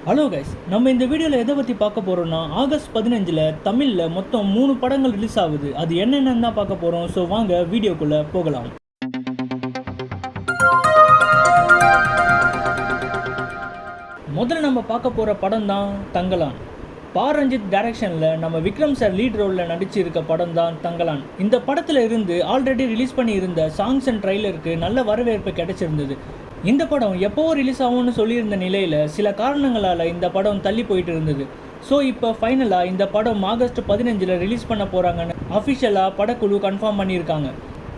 Hello guys, நம்ம இந்த வீடியோவில் எதை பற்றி பார்க்க போகிறோம்னா ஆகஸ்ட் 15 தமிழில் மொத்தம் 3 படங்கள் ரிலீஸ் ஆகுது. அது என்னென்னு தான் பார்க்க போகிறோம். ஸோ வாங்க வீடியோக்குள்ளே போகலாம். முதல்ல நம்ம பார்க்க போகிற படம் தான் தங்கலான். ரஞ்சித் டைரக்ஷனில் நம்ம விக்ரம் சார் லீட் ரோலில் நடிச்சிருக்க படம் தான் தங்கலான். இந்த படத்தில் இருந்து ஆல்ரெடி ரிலீஸ் பண்ணியிருந்த சாங்ஸ் அண்ட் ட்ரைலருக்கு நல்ல வரவேற்பு கிடைச்சிருந்தது. இந்த படம் எப்போவோ ரிலீஸ் ஆகும்னு சொல்லியிருந்த நிலையில் சில காரணங்களால் இந்த படம் தள்ளி போயிட்டு இருந்தது. ஸோ இப்போ ஃபைனலாக இந்த படம் ஆகஸ்ட் 15 ரிலீஸ் பண்ண போகிறாங்கன்னு அஃபிஷியலாக படக்குழு கன்ஃபார்ம் பண்ணியிருக்காங்க.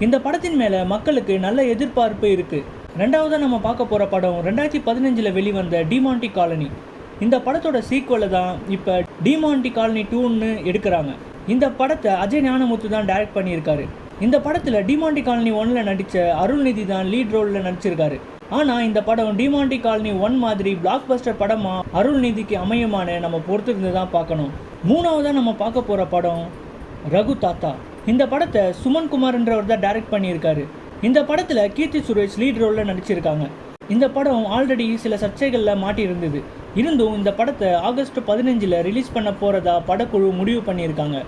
இந்த படத்தின் மேலே மக்களுக்கு நல்ல எதிர்பார்ப்பு இருக்குது. ரெண்டாவதாக நம்ம பார்க்க போகிற படம் 2015 வெளிவந்த டிமாண்டி காலனி. இந்த படத்தோட சீக்குவலை தான் இப்போ டிமாண்டி காலனி 2ன்னு எடுக்கிறாங்க. இந்த படத்தை அஜய் ஞானமுத்து தான் டைரக்ட் பண்ணியிருக்காரு. இந்த படத்தில் டிமாண்டி காலனி 1ல் நடித்த அருள்நிதி தான் லீட் ரோலில் நடிச்சிருக்காரு. ஆனால் இந்த படம் டிமாண்டி காலனி 1 மாதிரி பிளாக் பஸ்டர் படமாக அருள்நிதிக்கு அமையுமான்னு நம்ம பொறுத்திருந்து தான் பார்க்கணும். மூணாவதாக நம்ம பார்க்க போகிற படம் ரகு தாத்தா. இந்த படத்தை சுமன் குமார்ன்றவர் தான் டைரக்ட் பண்ணியிருக்காரு. இந்த படத்தில் கீர்த்தி சுரேஷ் லீட் ரோலில் நடிச்சிருக்காங்க. இந்த படம் ஆல்ரெடி சில சர்ச்சைகளில் மாட்டியிருந்தது. இருந்தும் இந்த படத்தை ஆகஸ்ட் 15 ரிலீஸ் பண்ண போகிறதா படக்குழு முடிவு பண்ணியிருக்காங்க.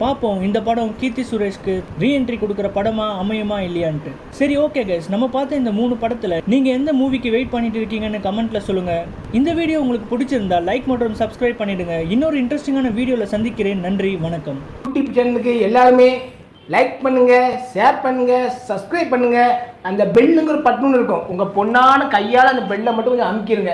பார்ப்போம் இந்த படம் கீர்த்தி சுரேஷ்க்கு ரீஎன்ட்ரி கொடுக்குற படமாக அமையுமா இல்லையான்ட்டு. சரி, ஓகே கைஸ், நம்ம பார்த்த இந்த 3 படத்தில் நீங்கள் எந்த மூவிக்கு வெயிட் பண்ணிட்டு இருக்கீங்கன்னு கமெண்ட்டில் சொல்லுங்கள். இந்த வீடியோ உங்களுக்கு பிடிச்சிருந்தா லைக் மற்றும் சப்ஸ்கிரைப் பண்ணிவிடுங்க. இன்னொரு இன்ட்ரெஸ்டிங்கான வீடியோவில் சந்திக்கிறேன். நன்றி, வணக்கம். யூடியூப் சேனலுக்கு எல்லாருமே லைக் பண்ணுங்க, ஷேர் பண்ணுங்க, சப்ஸ்கிரைப் பண்ணுங்க. அந்த பெல்லுங்கிற பட்டன் இருக்கும், உங்கள் பொண்ணான கையால் அந்த பெல்லை மட்டும் கொஞ்சம் அமுக்கிடுங்க.